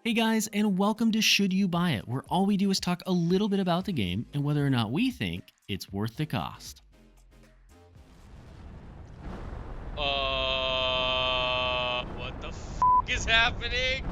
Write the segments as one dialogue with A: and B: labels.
A: Hey guys, and welcome to Should You Buy It, where all we do is talk a little bit about the game and whether or not we think it's worth the cost.
B: What the is happening?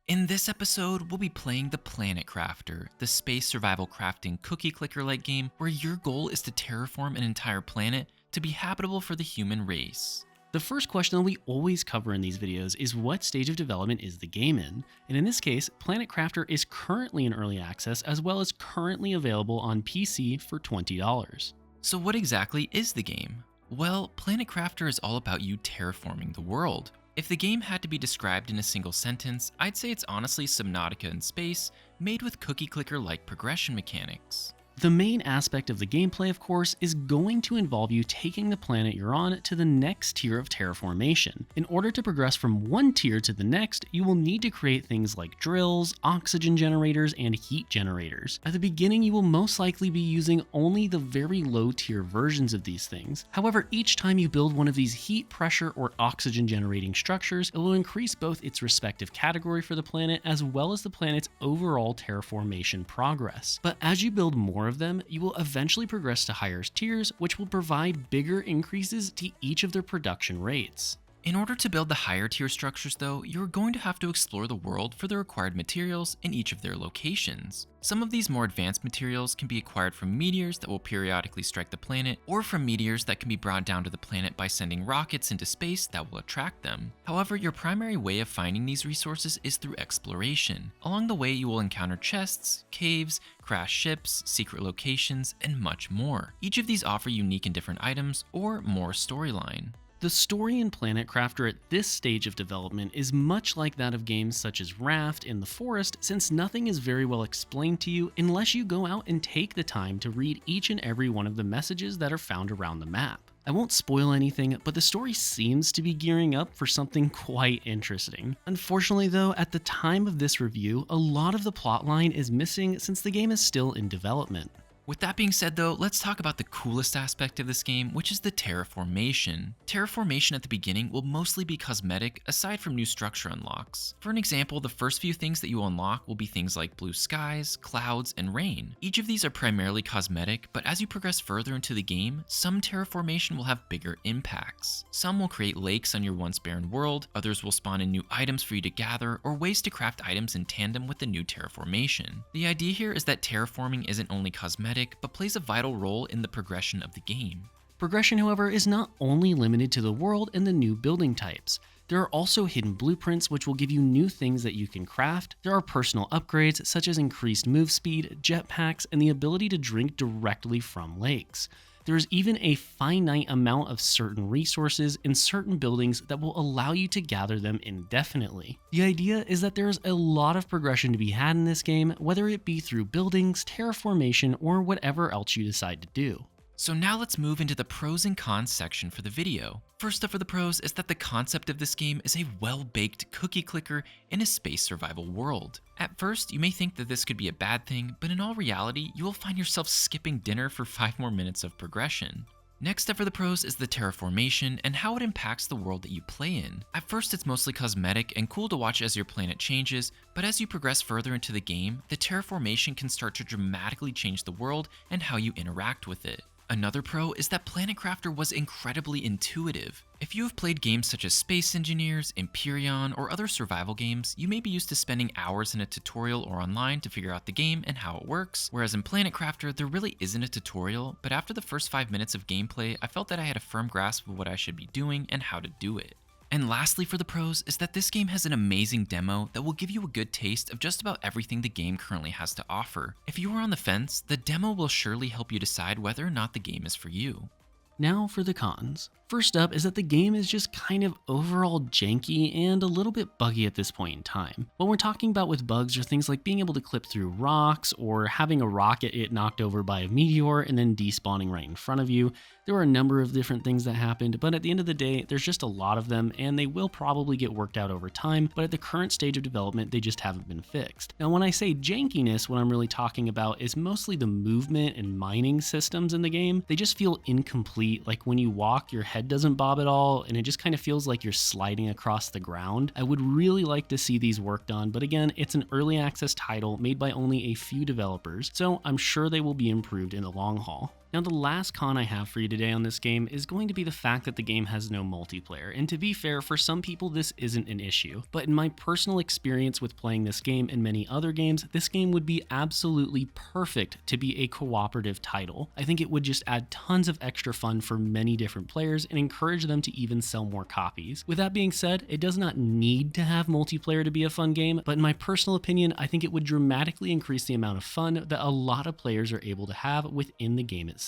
C: In this episode, we'll be playing the Planet Crafter, the space survival crafting cookie clicker-like game where your goal is to terraform an entire planet to be habitable for the human race.
A: The first question that we always cover in these videos is what stage of development is the game in? And in this case, Planet Crafter is currently in early access as well as currently available on PC for $20.
C: So what exactly is the game? Well, Planet Crafter is all about you terraforming the world. If the game had to be described in a single sentence, I'd say it's honestly Subnautica in space, made with cookie clicker-like progression mechanics.
A: The main aspect of the gameplay, of course, is going to involve you taking the planet you're on to the next tier of terraformation. In order to progress from one tier to the next, you will need to create things like drills, oxygen generators, and heat generators. At the beginning, you will most likely be using only the very low tier versions of these things. However, each time you build one of these heat, pressure, or oxygen generating structures, it will increase both its respective category for the planet as well as the planet's overall terraformation progress. But as you build more of them, you will eventually progress to higher tiers, which will provide bigger increases to each of their production rates.
C: In order to build the higher tier structures though, you're going to have to explore the world for the required materials in each of their locations. Some of these more advanced materials can be acquired from meteors that will periodically strike the planet, or from meteors that can be brought down to the planet by sending rockets into space that will attract them. However, your primary way of finding these resources is through exploration. Along the way, you will encounter chests, caves, crashed ships, secret locations, and much more. Each of these offer unique and different items, or more storyline.
A: The story in Planet Crafter at this stage of development is much like that of games such as Raft in the Forest, since nothing is very well explained to you unless you go out and take the time to read each and every one of the messages that are found around the map. I won't spoil anything, but the story seems to be gearing up for something quite interesting. Unfortunately though, at the time of this review, a lot of the plotline is missing since the game is still in development.
C: With that being said though, let's talk about the coolest aspect of this game, which is the terraformation. Terraformation at the beginning will mostly be cosmetic aside from new structure unlocks. For an example, the first few things that you unlock will be things like blue skies, clouds, and rain. Each of these are primarily cosmetic, but as you progress further into the game, some terraformation will have bigger impacts. Some will create lakes on your once barren world, others will spawn in new items for you to gather, or ways to craft items in tandem with the new terraformation. The idea here is that terraforming isn't only cosmetic, but plays a vital role in the progression of the game.
A: Progression, however, is not only limited to the world and the new building types. There are also hidden blueprints which will give you new things that you can craft. There are personal upgrades such as increased move speed, jetpacks, and the ability to drink directly from lakes. There is even a finite amount of certain resources in certain buildings that will allow you to gather them indefinitely. The idea is that there is a lot of progression to be had in this game, whether it be through buildings, terraformation, or whatever else you decide to do.
C: So now let's move into the pros and cons section for the video. First up for the pros is that the concept of this game is a well-baked cookie clicker in a space survival world. At first, you may think that this could be a bad thing, but in all reality, you will find yourself skipping dinner for 5 more minutes of progression. Next up for the pros is the terraformation and how it impacts the world that you play in. At first, it's mostly cosmetic and cool to watch as your planet changes, but as you progress further into the game, the terraformation can start to dramatically change the world and how you interact with it. Another pro is that Planet Crafter was incredibly intuitive. If you have played games such as Space Engineers, Empyrean, or other survival games, you may be used to spending hours in a tutorial or online to figure out the game and how it works, whereas in Planet Crafter, there really isn't a tutorial, but after the first 5 minutes of gameplay, I felt that I had a firm grasp of what I should be doing and how to do it. And lastly for the pros is that this game has an amazing demo that will give you a good taste of just about everything the game currently has to offer. If you are on the fence, the demo will surely help you decide whether or not the game is for you.
A: Now for the cons. First up is that the game is just kind of overall janky and a little bit buggy at this point in time. What we're talking about with bugs are things like being able to clip through rocks or having a rocket get knocked over by a meteor and then despawning right in front of you. There were a number of different things that happened, but at the end of the day, there's just a lot of them and they will probably get worked out over time, but at the current stage of development, they just haven't been fixed. Now, when I say jankiness, what I'm really talking about is mostly the movement and mining systems in the game. They just feel incomplete, like when you walk, your head doesn't bob at all, and it just kind of feels like you're sliding across the ground. I would really like to see these worked on, but again, it's an early access title made by only a few developers, so I'm sure they will be improved in the long haul. Now, the last con I have for you today on this game is going to be the fact that the game has no multiplayer, and to be fair, for some people this isn't an issue, but in my personal experience with playing this game and many other games, this game would be absolutely perfect to be a cooperative title. I think it would just add tons of extra fun for many different players and encourage them to even sell more copies. With that being said, it does not need to have multiplayer to be a fun game, but in my personal opinion, I think it would dramatically increase the amount of fun that a lot of players are able to have within the game itself.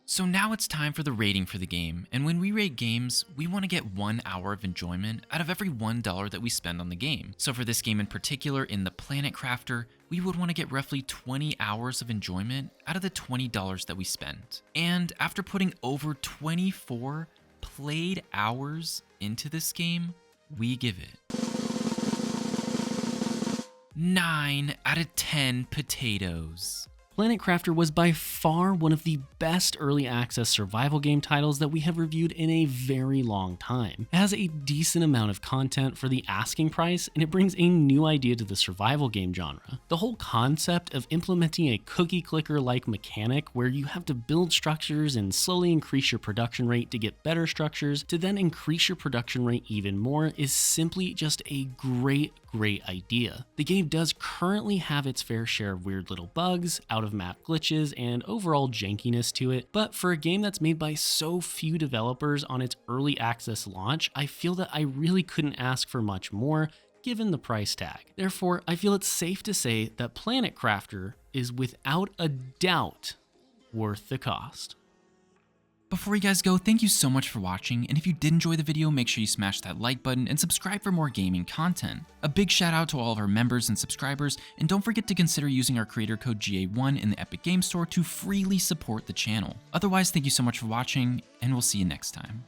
C: So now it's time for the rating for the game, and when we rate games, we want to get 1 hour of enjoyment out of every $1 that we spend on the game. So for this game in particular, in the Planet Crafter, we would want to get roughly 20 hours of enjoyment out of the $20 that we spent. And after putting over 24 played hours into this game, we give it 9 out of 10 potatoes.
A: Planet Crafter was by far one of the best early access survival game titles that we have reviewed in a very long time. It has a decent amount of content for the asking price, and it brings a new idea to the survival game genre. The whole concept of implementing a cookie clicker-like mechanic where you have to build structures and slowly increase your production rate to get better structures to then increase your production rate even more is simply just a great idea. The game does currently have its fair share of weird little bugs, out-of-map glitches, and overall jankiness to it, but for a game that's made by so few developers on its early access launch, I feel that I really couldn't ask for much more given the price tag. Therefore, I feel it's safe to say that Planet Crafter is without a doubt worth the cost.
C: Before you guys go, thank you so much for watching, and if you did enjoy the video, make sure you smash that like button and subscribe for more gaming content. A big shout out to all of our members and subscribers, and don't forget to consider using our creator code GA1 in the Epic Games Store to freely support the channel. Otherwise, thank you so much for watching, and we'll see you next time.